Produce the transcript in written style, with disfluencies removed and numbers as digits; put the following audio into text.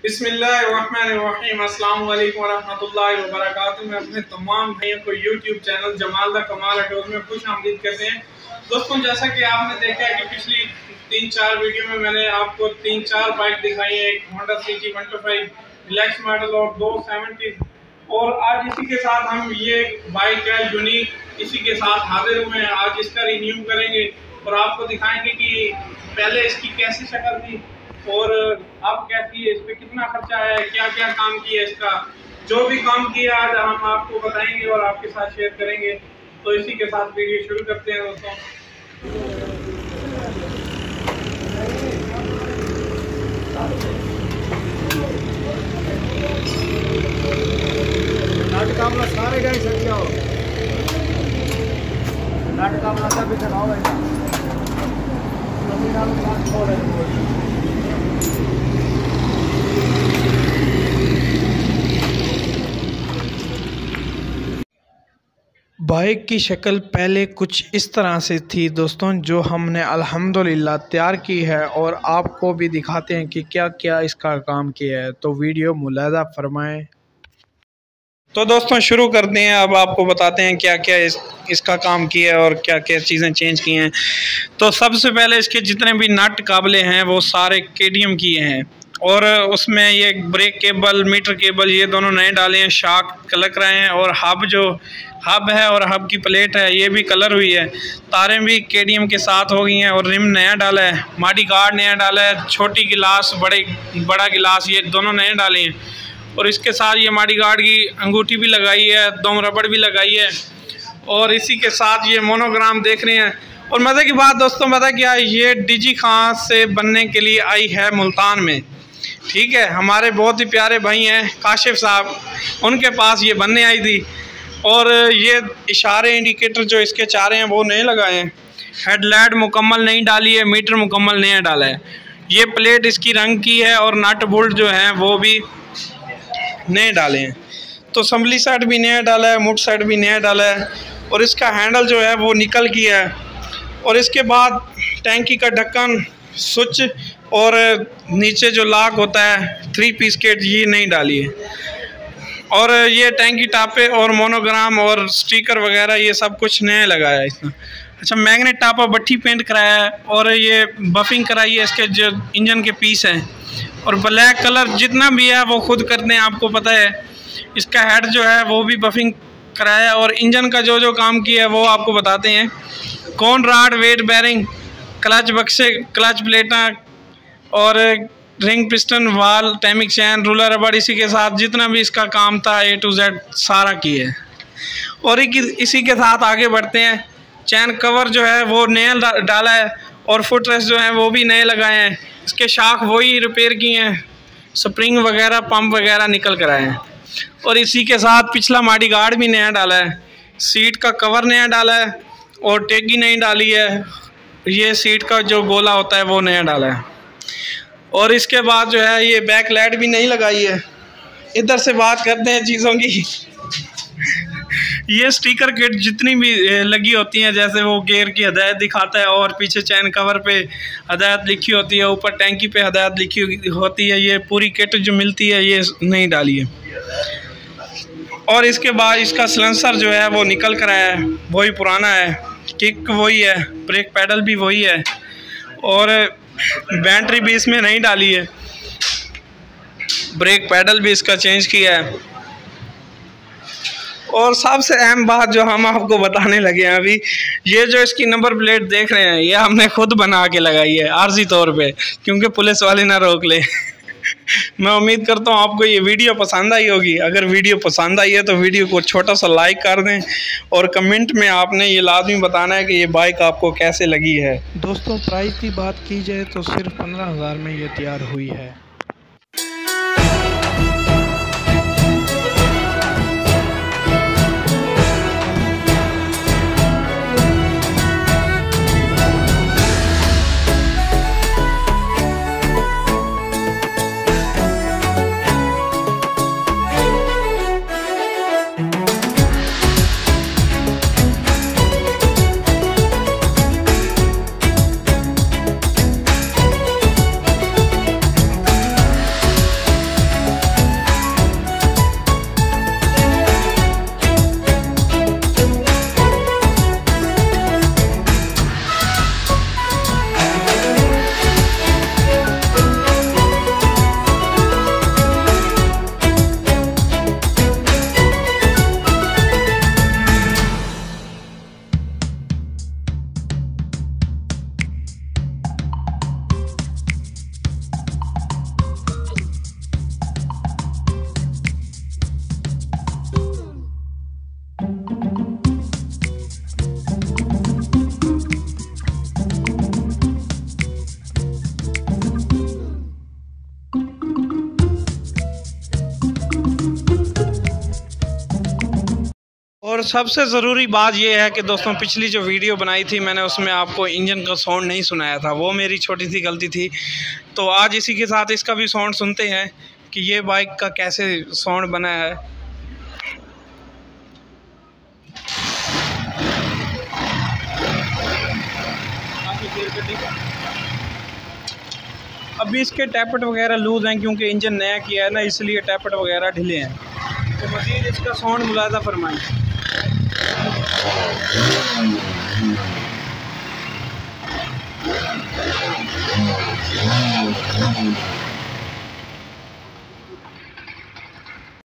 बिस्मिल्लाहिर्रहमानिर्रहीम, अस्सलाम वालेकुम वरहमतुल्लाहि वबरकातुहू। मैं अपने तमाम भाइयों को यूट्यूब चैनल जमाल द कमाल अटोज में खुश आमदीद कहते हैं। दोस्तों, जैसा कि आपने देखा है कि पिछली 3-4 वीडियो में मैंने आपको 3-4 बाइक दिखाई है, एक होंडा CG 125 डिलक्स मॉडल और 270, और आज इसी के साथ हम ये बाइक है यूनिक, इसी के साथ हाजिर हुए हैं। आज इसका रिन्यू करेंगे और आपको दिखाएंगे कि पहले इसकी कैसी शक्ल थी और अब कैसी है, इस पर कितना खर्चा है, क्या क्या काम किया इसका। जो भी काम किया आज हम आपको बताएंगे और आपके साथ शेयर करेंगे। तो इसी के साथ वीडियो शुरू करते हैं दोस्तों। नाटकामला सारे गाड़ी सक जाओ, नाटकामला सब चलाओ भाई। बाइक की शक्ल पहले कुछ इस तरह से थी दोस्तों, जो हमने अल्हम्दुलिल्लाह तैयार की है और आपको भी दिखाते हैं कि क्या क्या इसका काम किया है। तो वीडियो मुलाहिजा फरमाएं। तो दोस्तों शुरू करते हैं। अब आपको बताते हैं क्या क्या इसका काम किया है और क्या क्या चीज़ें चेंज की हैं। तो सबसे पहले इसके जितने भी नट काबले हैं वो सारे KTM किए हैं, और उसमें ये ब्रेक केबल, मीटर केबल ये दोनों नए डाले हैं, शाक कलर रहे हैं, और हब है और हब की प्लेट है ये भी कलर हुई है। तारें भी KTM के साथ हो गई हैं और रिम नया डाला है, मॉडी गार्ड नया डाला है, छोटी गिलास बड़ा गिलास ये दोनों नए डाले हैं, और इसके साथ ये मॉडी गार्ड की अंगूठी भी लगाई है, दम रबड़ भी लगाई है, और इसी के साथ ये मोनोग्राम देख रहे हैं। और मज़े की बात दोस्तों पता क्या, ये DG खां से बनने के लिए आई है मुल्तान में, ठीक है। हमारे बहुत ही प्यारे भाई हैं काशिफ साहब, उनके पास ये बनने आई थी, और ये इशारे इंडिकेटर जो इसके चारे हैं वो नए लगाए हैं, हेडलाइट मुकम्मल नहीं डाली है, मीटर मुकम्मल नया डाला है, ये प्लेट इसकी रंग की है, और नट बोल्ट जो हैं वो भी नए डाले हैं। तो संभली साइड भी नया डाला है, मुट साइड भी नया डाला है, और इसका हैंडल जो है वो निकल किया है। और इसके बाद टैंकी का ढक्कन, स्विच और नीचे जो लॉक होता है 3 पीस किट ये नहीं डाली है, और ये टैंकी टापे और मोनोग्राम और स्टिकर वगैरह ये सब कुछ नया लगाया है इसमें। अच्छा, मैग्नेट टापा भट्टी पेंट कराया है, और ये बफिंग कराई है इसके जो इंजन के पीस हैं, और ब्लैक कलर जितना भी है वो खुद करते हैं, आपको पता है। इसका हेड जो है वो भी बफिंग कराया है, और इंजन का जो काम किया है वो आपको बताते हैं। कौन राड, वेट बेरिंग, क्लच बक्से, क्लच प्लेटा और रिंग पिस्टन, वाल, टैमिक चैन, रूलर रबड़, इसी के साथ जितना भी इसका काम था A to Z सारा किया है। और इसी के साथ आगे बढ़ते हैं। चैन कवर जो है वो नया डाला है, और फुट रेस्ट जो है वो भी नए लगाए हैं। इसके शाख वही रिपेयर किए हैं, स्प्रिंग वगैरह पंप वगैरह निकल कर आए हैं, और इसी के साथ पिछला मॉडी गार्ड भी नया डाला है, सीट का कवर नया डाला है, और टेगी नई डाली है, ये सीट का जो गोला होता है वो नया डाला है, और इसके बाद जो है ये बैक लाइट भी नहीं लगाई है। इधर से बात करते हैं चीज़ों की। ये स्टिकर किट जितनी भी लगी होती हैं, जैसे वो गियर की हदायत दिखाता है, और पीछे चैन कवर पे हदायत लिखी होती है, ऊपर टैंकी पे हदायत लिखी होती है, ये पूरी किट जो मिलती है ये नहीं डाली है। और इसके बाद इसका सिलेंसर जो है वो निकल कर आया है, वही पुराना है, किक वही है, ब्रेक पैडल भी वही है, और बैटरी भी इसमें नहीं डाली है, ब्रेक पैडल भी इसका चेंज किया है। और सबसे अहम बात जो हम आपको बताने लगे हैं अभी, ये जो इसकी नंबर प्लेट देख रहे हैं ये हमने खुद बना के लगाई है आर्जी तौर पे, क्योंकि पुलिस वाले ना रोक ले। मैं उम्मीद करता हूँ आपको ये वीडियो पसंद आई होगी। अगर वीडियो पसंद आई है तो वीडियो को छोटा सा लाइक कर दें, और कमेंट में आपने ये लाजमी बताना है कि ये बाइक आपको कैसे लगी है। दोस्तों, प्राइस की बात की जाए तो सिर्फ 15,000 में ये तैयार हुई है। और सबसे ज़रूरी बात यह है कि दोस्तों पिछली जो वीडियो बनाई थी मैंने उसमें आपको इंजन का साउंड नहीं सुनाया था, वो मेरी छोटी सी गलती थी। तो आज इसी के साथ इसका भी साउंड सुनते हैं कि ये बाइक का कैसे साउंड बना है। अभी इसके टैपट वगैरह लूज़ हैं क्योंकि इंजन नया किया है ना, इसलिए टैपट वगैरह ढीले हैं। तो मज़ीद इसका साउंड मुलाहिज़ा फरमाएं।